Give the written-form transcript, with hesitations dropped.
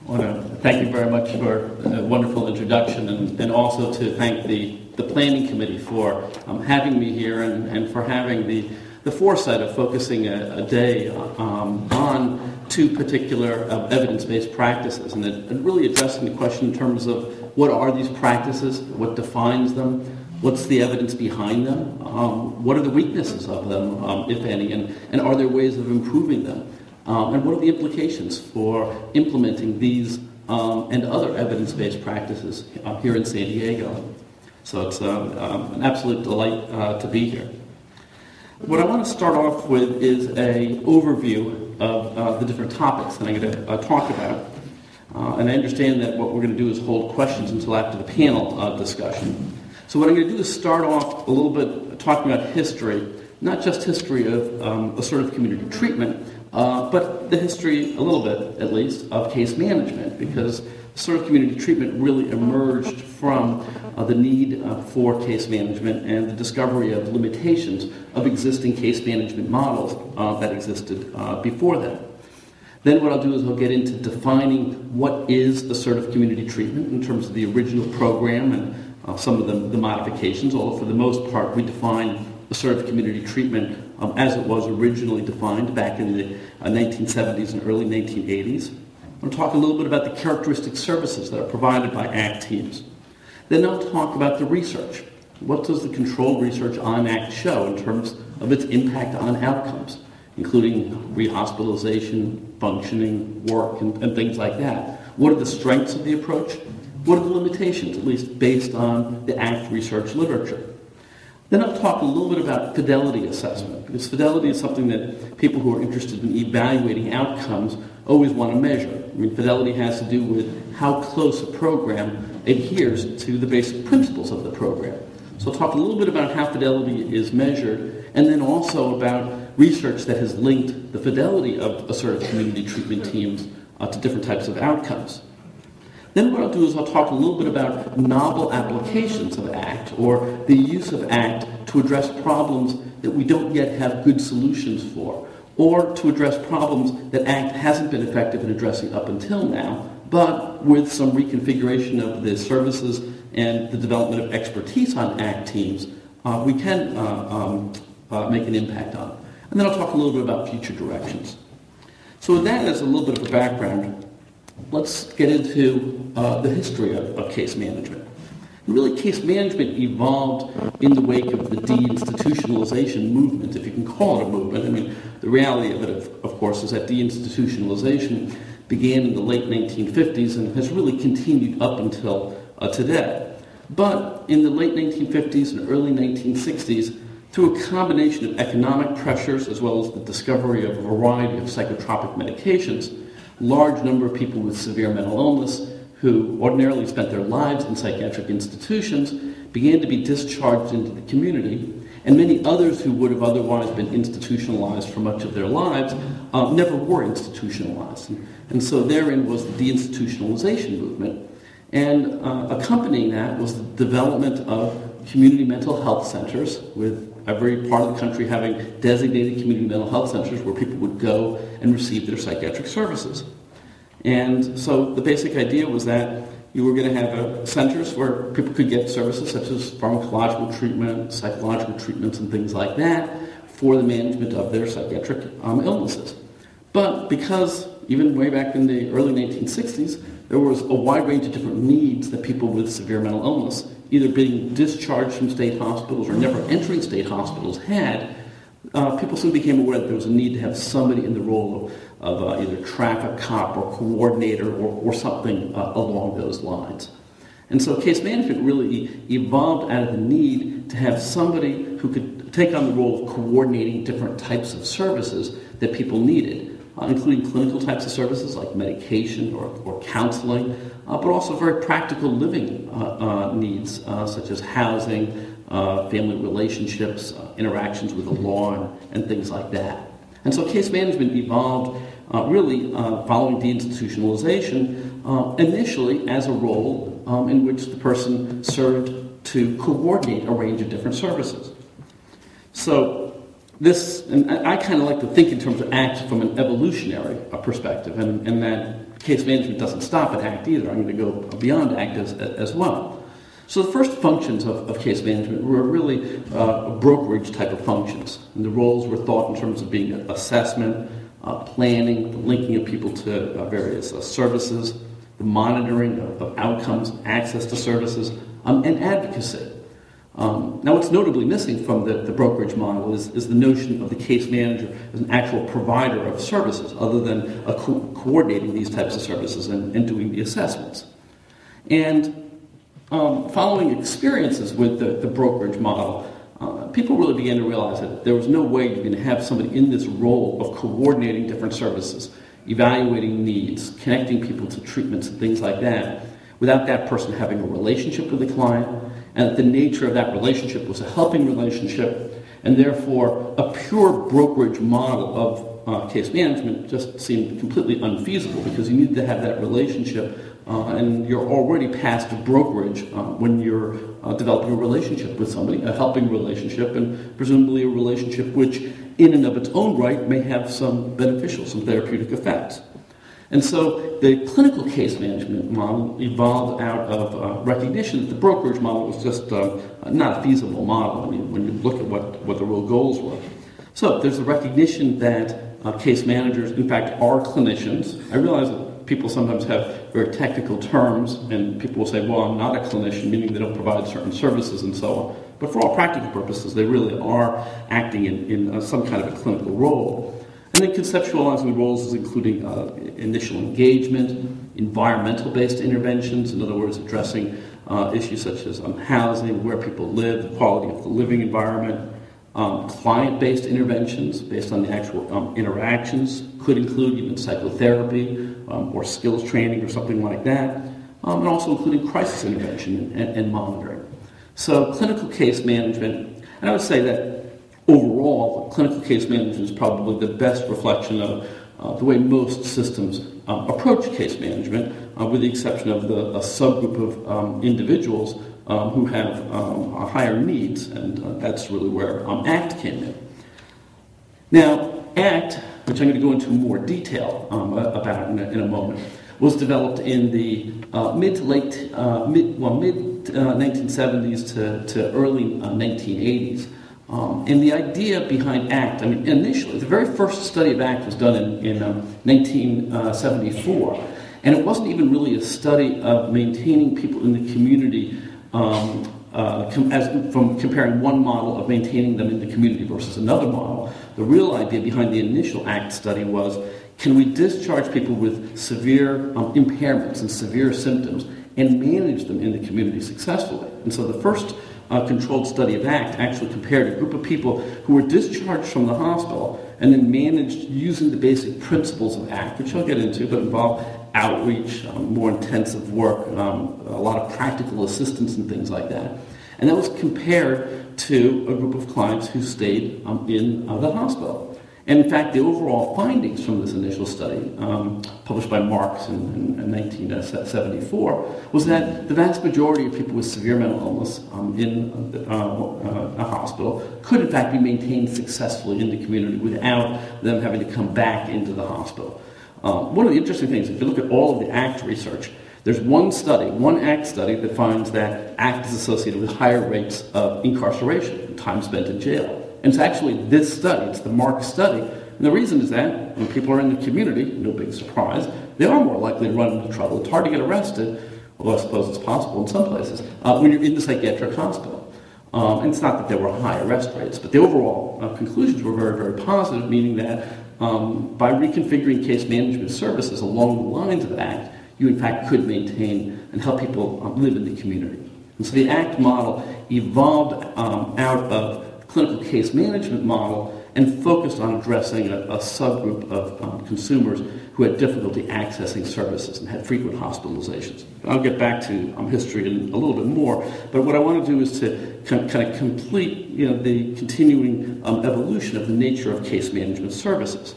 I want to thank you very much for a wonderful introduction, and also to thank the Planning Committee for having me here and for having the foresight of focusing a day on two particular evidence-based practices, and really addressing the question in terms of what are these practices, what defines them, what's the evidence behind them, what are the weaknesses of them, if any, and are there ways of improving them? And what are the implications for implementing these and other evidence-based practices here in San Diego? So it's an absolute delight to be here. What I want to start off with is an overview of the different topics that I'm going to talk about. And I understand that what we're going to do is hold questions until after the panel discussion. So what I'm going to do is start off a little bit talking about history, not just history of assertive community treatment, but the history, a little bit at least, of case management, because assertive community treatment really emerged from the need for case management and the discovery of limitations of existing case management models that existed before that. Then what I'll do is I'll get into defining what is assertive community treatment in terms of the original program and some of the modifications, although for the most part we define assertive community treatment as it was originally defined back in the 1970s and early 1980s. I'm going to talk a little bit about the characteristic services that are provided by ACT teams. Then I'll talk about the research. What does the controlled research on ACT show in terms of its impact on outcomes, including rehospitalization, functioning, work, and things like that? What are the strengths of the approach? What are the limitations, at least based on the ACT research literature? Then I'll talk a little bit about fidelity assessment, because fidelity is something that people who are interested in evaluating outcomes always want to measure. I mean, fidelity has to do with how close a program adheres to the basic principles of the program. So I'll talk a little bit about how fidelity is measured, and then also about research that has linked the fidelity of assertive community treatment teams to different types of outcomes. Then what I'll do is I'll talk a little bit about novel applications of ACT, or the use of ACT to address problems that we don't yet have good solutions for, or to address problems that ACT hasn't been effective in addressing up until now, but with some reconfiguration of the services and the development of expertise on ACT teams, we can make an impact on. And then I'll talk a little bit about future directions. So with that as a little bit of a background, let's get into the history of case management. And really, case management evolved in the wake of the deinstitutionalization movement, if you can call it a movement. I mean, the reality of it, of course, is that deinstitutionalization began in the late 1950s and has really continued up until today. But in the late 1950s and early 1960s, through a combination of economic pressures as well as the discovery of a variety of psychotropic medications, large number of people with severe mental illness who ordinarily spent their lives in psychiatric institutions began to be discharged into the community, and many others who would have otherwise been institutionalized for much of their lives never were institutionalized. And so therein was the deinstitutionalization movement. And accompanying that was the development of community mental health centers, with every part of the country having designated community mental health centers where people would go and receive their psychiatric services. And so the basic idea was that you were going to have centers where people could get services such as pharmacological treatment, psychological treatments, and things like that for the management of their psychiatric illnesses. But because even way back in the early 1960s, there was a wide range of different needs that people with severe mental illness, either being discharged from state hospitals or never entering state hospitals, had, people soon became aware that there was a need to have somebody in the role of either traffic cop or coordinator or something along those lines. And so case management really evolved out of the need to have somebody who could take on the role of coordinating different types of services that people needed, including clinical types of services like medication or counseling, but also very practical living needs such as housing, family relationships, interactions with the law, and things like that. And so case management evolved really following deinstitutionalization, initially as a role in which the person served to coordinate a range of different services. So this, and I kind of like to think in terms of ACT from an evolutionary perspective, and that case management doesn't stop at ACT either. I'm going to go beyond ACT as well. So the first functions of case management were really brokerage type of functions. And the roles were thought in terms of being assessment, planning, linking of people to various services, the monitoring of outcomes, access to services, and advocacy. Now what's notably missing from the brokerage model is the notion of the case manager as an actual provider of services other than coordinating these types of services and doing the assessments. And following experiences with the brokerage model, people really began to realize that there was no way you're going to have somebody in this role of coordinating different services, evaluating needs, connecting people to treatments and things like that, without that person having a relationship with the client, and that the nature of that relationship was a helping relationship, and therefore a pure brokerage model of case management just seemed completely unfeasible because you needed to have that relationship, and you're already past brokerage when you're developing a relationship with somebody, a helping relationship, and presumably a relationship which in and of its own right may have some beneficial, some therapeutic effects. And so the clinical case management model evolved out of recognition that the brokerage model was just not a feasible model when you look at what the real goals were. So there's a recognition that case managers, in fact, are clinicians. I realize that people sometimes have very technical terms, and people will say, well, I'm not a clinician, meaning they don't provide certain services and so on. But for all practical purposes, they really are acting in some kind of a clinical role. And then conceptualizing the roles is including initial engagement, environmental-based interventions, in other words, addressing issues such as housing, where people live, the quality of the living environment, client-based interventions based on the actual interactions, could include even psychotherapy or skills training or something like that, and also including crisis intervention and monitoring. So clinical case management, and I would say that overall, clinical case management is probably the best reflection of the way most systems approach case management, with the exception of a subgroup of individuals who have higher needs, and that's really where ACT came in. Now, ACT, which I'm going to go into more detail about in a moment, was developed in the mid 1970s to early 1980s. And the idea behind ACT, I mean, initially, the very first study of ACT was done in 1974, and it wasn't even really a study of maintaining people in the community from comparing one model of maintaining them in the community versus another model. The real idea behind the initial ACT study was, can we discharge people with severe impairments and severe symptoms and manage them in the community successfully? And so the first controlled study of ACT actually compared a group of people who were discharged from the hospital and then managed using the basic principles of ACT, which I'll get into, but involved outreach, more intensive work, a lot of practical assistance and things like that. And that was compared to a group of clients who stayed in the hospital. And in fact, the overall findings from this initial study, published by Marks in 1974, was that the vast majority of people with severe mental illness in a hospital could in fact be maintained successfully in the community without them having to come back into the hospital. One of the interesting things, if you look at all of the ACT research, there's one ACT study that finds that ACT is associated with higher rates of incarceration, time spent in jail. And it's actually this study, it's the Marks study. And the reason is that when people are in the community, no big surprise, they are more likely to run into trouble. It's hard to get arrested, although I suppose it's possible in some places, when you're in the psychiatric hospital. And it's not that there were high arrest rates, but the overall conclusions were very, very positive, meaning that by reconfiguring case management services along the lines of ACT, you in fact could maintain and help people live in the community. And so the ACT model evolved out of clinical case management model and focused on addressing a subgroup of consumers who had difficulty accessing services and had frequent hospitalizations. I'll get back to history in a little bit more, but what I want to do is to kind of complete the continuing evolution of the nature of case management services.